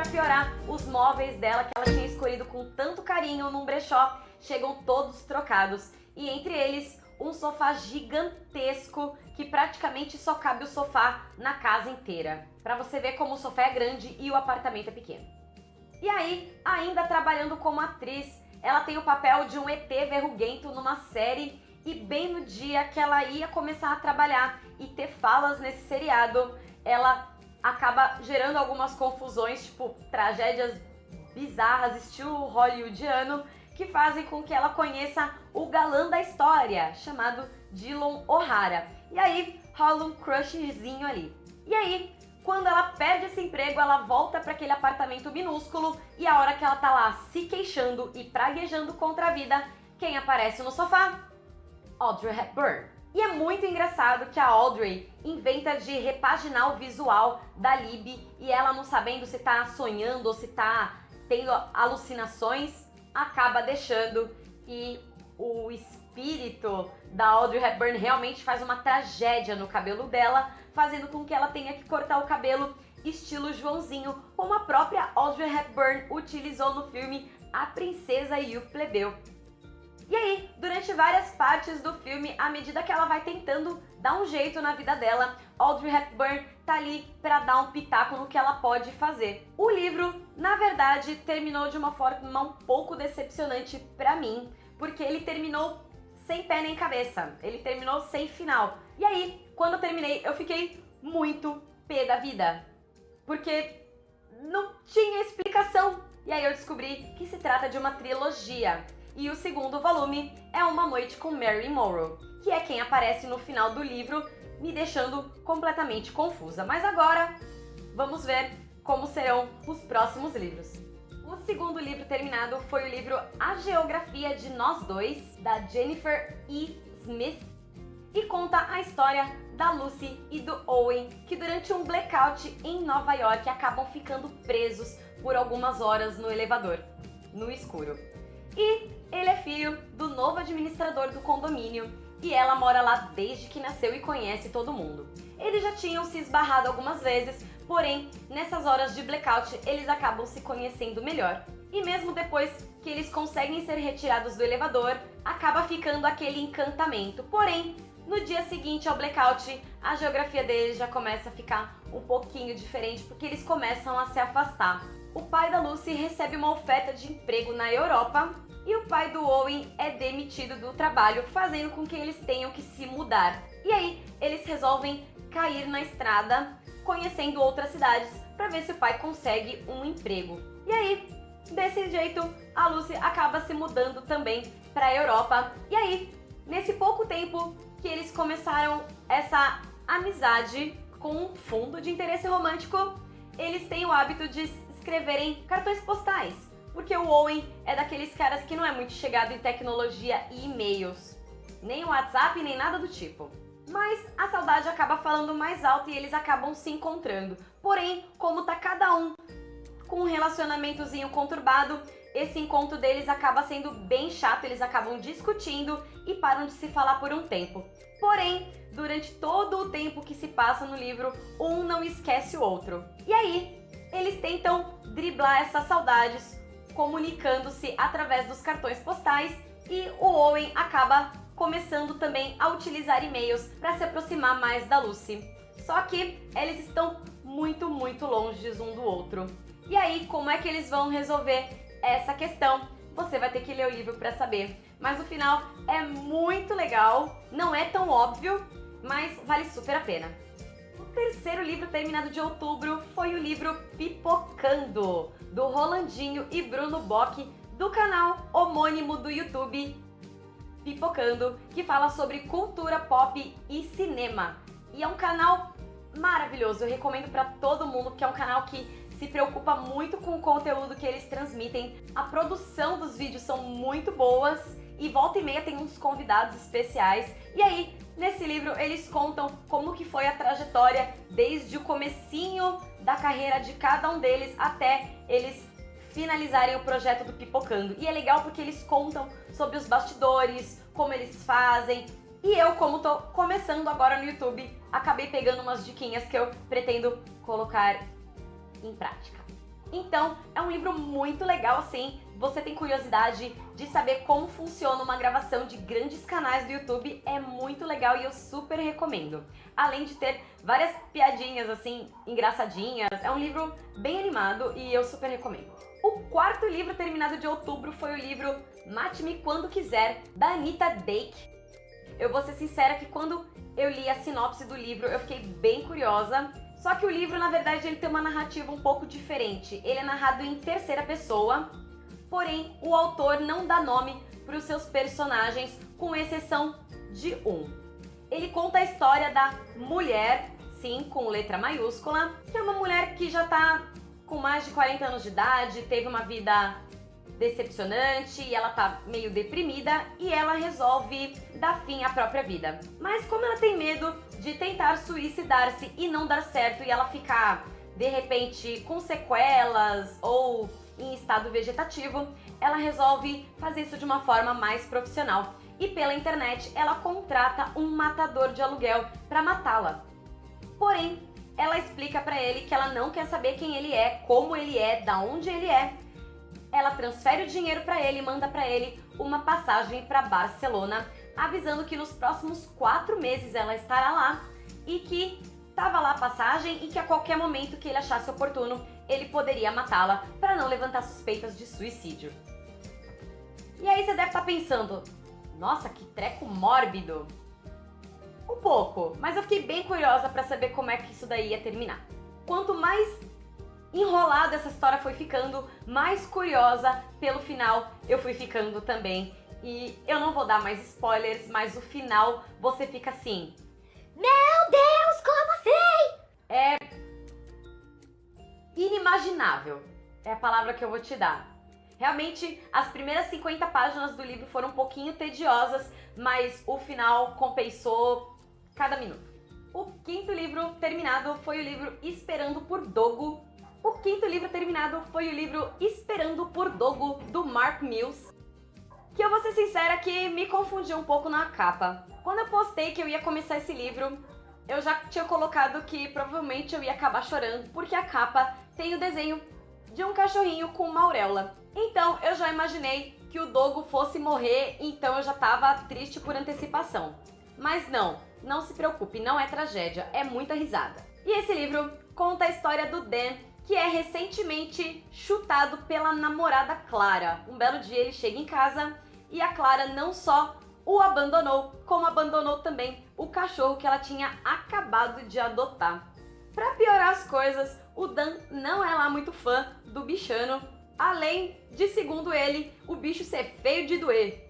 piorar, os móveis dela que ela tinha escolhido com tanto carinho num brechó chegam todos trocados. E entre eles, um sofá gigantesco que praticamente só cabe o sofá na casa inteira. Pra você ver como o sofá é grande e o apartamento é pequeno. E aí, ainda trabalhando como atriz, ela tem o papel de um ET verruguento numa série e bem no dia que ela ia começar a trabalhar e ter falas nesse seriado, ela acaba gerando algumas confusões, tipo tragédias bizarras, estilo hollywoodiano, que fazem com que ela conheça o galã da história, chamado Dylan O'Hara. E aí rola um crushzinho ali. E aí, quando ela perde esse emprego, ela volta para aquele apartamento minúsculo e a hora que ela tá lá se queixando e praguejando contra a vida, quem aparece no sofá? Audrey Hepburn. E é muito engraçado que a Audrey inventa de repaginar o visual da Libby e ela, não sabendo se tá sonhando ou se tá tendo alucinações, acaba deixando e o espírito da Audrey Hepburn realmente faz uma tragédia no cabelo dela, fazendo com que ela tenha que cortar o cabelo estilo Joãozinho, como a própria Audrey Hepburn utilizou no filme A Princesa e o Plebeu. E aí, durante várias partes do filme, à medida que ela vai tentando dar um jeito na vida dela, Audrey Hepburn tá ali pra dar um pitaco no que ela pode fazer. O livro, na verdade, terminou de uma forma um pouco decepcionante pra mim, porque ele terminou sem pé nem cabeça, ele terminou sem final. E aí, quando eu terminei, eu fiquei muito pé da vida, porque não tinha explicação. E aí eu descobri que se trata de uma trilogia. E o segundo volume é Uma Noite com Marilyn Monroe, que é quem aparece no final do livro, me deixando completamente confusa. Mas agora, vamos ver como serão os próximos livros. O segundo livro terminado foi o livro A Geografia de Nós Dois, da Jennifer E. Smith, e conta a história da Lucy e do Owen, que durante um blackout em Nova York acabam ficando presos por algumas horas no elevador, no escuro. E ele é filho do novo administrador do condomínio e ela mora lá desde que nasceu e conhece todo mundo. Eles já tinham se esbarrado algumas vezes, porém, nessas horas de blackout, eles acabam se conhecendo melhor. E mesmo depois que eles conseguem ser retirados do elevador, acaba ficando aquele encantamento. Porém, no dia seguinte ao blackout, a geografia deles já começa a ficar um pouquinho diferente, porque eles começam a se afastar. O pai da Lucy recebe uma oferta de emprego na Europa e o pai do Owen é demitido do trabalho, fazendo com que eles tenham que se mudar. E aí, eles resolvem cair na estrada, conhecendo outras cidades, para ver se o pai consegue um emprego. E aí, desse jeito, a Lucy acaba se mudando também para a Europa. E aí, nesse pouco tempo que eles começaram essa amizade com um fundo de interesse romântico, eles têm o hábito de escreverem cartões postais, porque o Owen é daqueles caras que não é muito chegado em tecnologia e e-mails, nem WhatsApp, nem nada do tipo. Mas a saudade acaba falando mais alto e eles acabam se encontrando. Porém, como tá cada um com um relacionamentozinho conturbado, esse encontro deles acaba sendo bem chato, eles acabam discutindo e param de se falar por um tempo. Porém, durante todo o tempo que se passa no livro, um não esquece o outro. E aí, eles tentam driblar essas saudades, comunicando-se através dos cartões postais, e o Owen acaba começando também a utilizar e-mails para se aproximar mais da Lucy. Só que eles estão muito longe um do outro. E aí, como é que eles vão resolver essa questão? Você vai ter que ler o livro para saber. Mas o final é muito legal, não é tão óbvio, mas vale super a pena. O terceiro livro terminado de outubro foi o livro Pipocando, do Rolandinho e Bruno Bock, do canal homônimo do YouTube Pipocando, que fala sobre cultura pop e cinema. E é um canal maravilhoso, eu recomendo para todo mundo, porque é um canal que se preocupa muito com o conteúdo que eles transmitem. A produção dos vídeos são muito boas e volta e meia tem uns convidados especiais. E aí, nesse livro, eles contam como que foi a trajetória desde o comecinho da carreira de cada um deles até eles finalizarem o projeto do Pipocando. E é legal porque eles contam sobre os bastidores, como eles fazem. E eu, como tô começando agora no YouTube, acabei pegando umas diquinhas que eu pretendo colocar em prática. Então, é um livro muito legal assim. Você tem curiosidade de saber como funciona uma gravação de grandes canais do YouTube, é muito legal e eu super recomendo. Além de ter várias piadinhas assim, engraçadinhas, é um livro bem animado e eu super recomendo. O quarto livro terminado de outubro foi o livro Mate-me Quando Quiser, da Anita Dake. Eu vou ser sincera que quando eu li a sinopse do livro, eu fiquei bem curiosa. Só que o livro, na verdade, ele tem uma narrativa um pouco diferente. Ele é narrado em terceira pessoa, porém o autor não dá nome para os seus personagens, com exceção de um. Ele conta a história da mulher, sim, com letra maiúscula, que é uma mulher que já está com mais de 40 anos de idade, teve uma vida decepcionante e ela tá meio deprimida e ela resolve dar fim à própria vida. Mas como ela tem medo de tentar suicidar-se e não dar certo e ela ficar de repente com sequelas ou em estado vegetativo, ela resolve fazer isso de uma forma mais profissional e pela internet ela contrata um matador de aluguel para matá-la. Porém, ela explica para ele que ela não quer saber quem ele é, como ele é, da onde ele é. Ela transfere o dinheiro para ele e manda para ele uma passagem para Barcelona, avisando que nos próximos 4 meses ela estará lá e que estava lá a passagem e que a qualquer momento que ele achasse oportuno, ele poderia matá-la para não levantar suspeitas de suicídio. E aí você deve estar pensando, nossa, que treco mórbido. Um pouco, mas eu fiquei bem curiosa para saber como é que isso daí ia terminar. Quanto mais enrolada essa história foi ficando, mais curiosa pelo final eu fui ficando também. E eu não vou dar mais spoilers, mas o final você fica assim: meu Deus, como assim? É inimaginável, é a palavra que eu vou te dar. Realmente, as primeiras 50 páginas do livro foram um pouquinho tediosas, mas o final compensou cada minuto. O quinto livro terminado foi o livro Esperando por Dogo. O quinto livro terminado foi o livro Esperando por Dogo, do Mark Mills, que eu vou ser sincera que me confundiu um pouco na capa. Quando eu postei que eu ia começar esse livro, eu já tinha colocado que provavelmente eu ia acabar chorando, porque a capa tem o desenho de um cachorrinho com uma auréola. Então eu já imaginei que o Dogo fosse morrer, então eu já tava triste por antecipação. Mas não se preocupe, não é tragédia, é muita risada. E esse livro conta a história do Dan, que é recentemente chutado pela namorada Clara. Um belo dia ele chega em casa e a Clara não só o abandonou, como abandonou também o cachorro que ela tinha acabado de adotar. Pra piorar as coisas, o Dan não é lá muito fã do bichano, além de, segundo ele, o bicho ser feio de doer.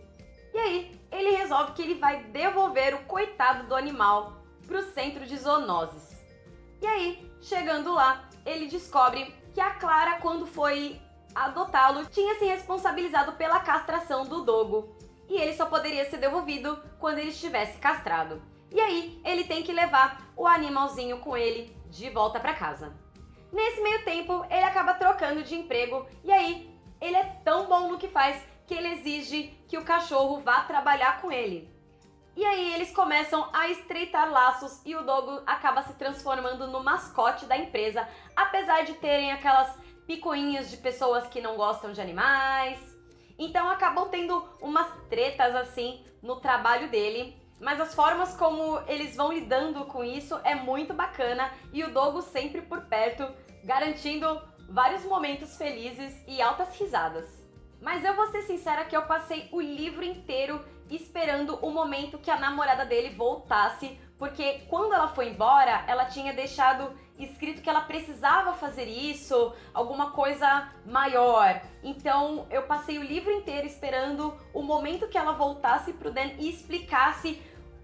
E aí, ele resolve que ele vai devolver o coitado do animal pro centro de zoonoses. E aí, chegando lá, ele descobre que a Clara, quando foi adotá-lo, tinha se responsabilizado pela castração do Dogo. E ele só poderia ser devolvido quando ele estivesse castrado. E aí, ele tem que levar o animalzinho com ele de volta para casa. Nesse meio tempo, ele acaba trocando de emprego e aí, ele é tão bom no que faz que ele exige que o cachorro vá trabalhar com ele. E aí eles começam a estreitar laços e o Dogo acaba se transformando no mascote da empresa, apesar de terem aquelas picuinhas de pessoas que não gostam de animais. Então acabam tendo umas tretas assim no trabalho dele, mas as formas como eles vão lidando com isso é muito bacana e o Dogo sempre por perto, garantindo vários momentos felizes e altas risadas. Mas eu vou ser sincera que eu passei o livro inteiro esperando o momento que a namorada dele voltasse, porque quando ela foi embora, ela tinha deixado escrito que ela precisava fazer isso, alguma coisa maior. Então eu passei o livro inteiro esperando o momento que ela voltasse pro Dan e explicasse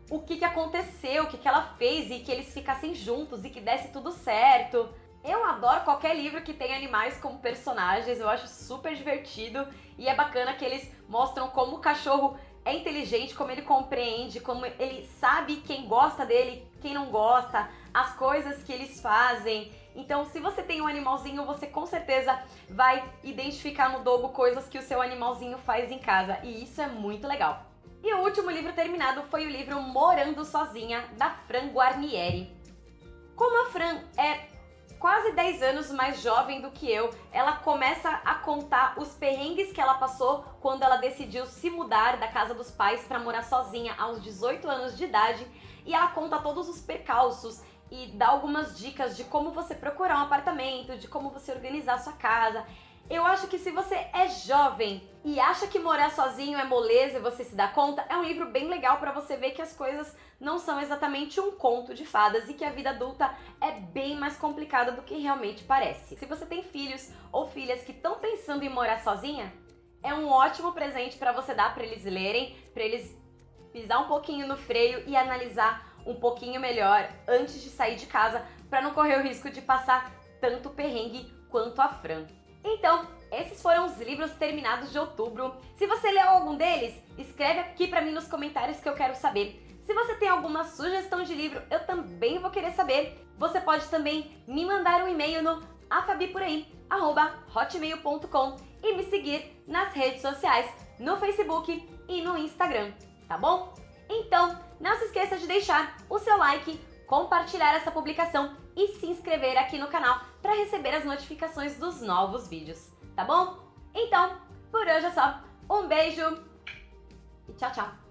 o que aconteceu, o que ela fez e que eles ficassem juntos e que desse tudo certo. Eu adoro qualquer livro que tenha animais como personagens, eu acho super divertido e é bacana que eles mostram como o cachorro é inteligente, como ele compreende, como ele sabe quem gosta dele, quem não gosta, as coisas que eles fazem. Então, se você tem um animalzinho, você com certeza vai identificar no Dogo coisas que o seu animalzinho faz em casa e isso é muito legal. E o último livro terminado foi o livro Morando Sozinha, da Fran Guarnieri. Como a Fran é quase 10 anos mais jovem do que eu, ela começa a contar os perrengues que ela passou quando ela decidiu se mudar da casa dos pais para morar sozinha aos 18 anos de idade, e ela conta todos os percalços e dá algumas dicas de como você procurar um apartamento, de como você organizar a sua casa. Eu acho que se você é jovem e acha que morar sozinho é moleza e você se dá conta, é um livro bem legal para você ver que as coisas não são exatamente um conto de fadas e que a vida adulta é bem mais complicada do que realmente parece. Se você tem filhos ou filhas que estão pensando em morar sozinha, é um ótimo presente para você dar para eles lerem, para eles pisar um pouquinho no freio e analisar um pouquinho melhor antes de sair de casa, para não correr o risco de passar tanto perrengue quanto a Fran. Então, esses foram os livros terminados de outubro. Se você leu algum deles, escreve aqui pra mim nos comentários que eu quero saber. Se você tem alguma sugestão de livro, eu também vou querer saber. Você pode também me mandar um e-mail no afabiporaí@hotmail.com e me seguir nas redes sociais, no Facebook e no Instagram, tá bom? Então, não se esqueça de deixar o seu like, compartilhar essa publicação e se inscrever aqui no canal para receber as notificações dos novos vídeos, tá bom? Então, por hoje é só. Um beijo e tchau, tchau!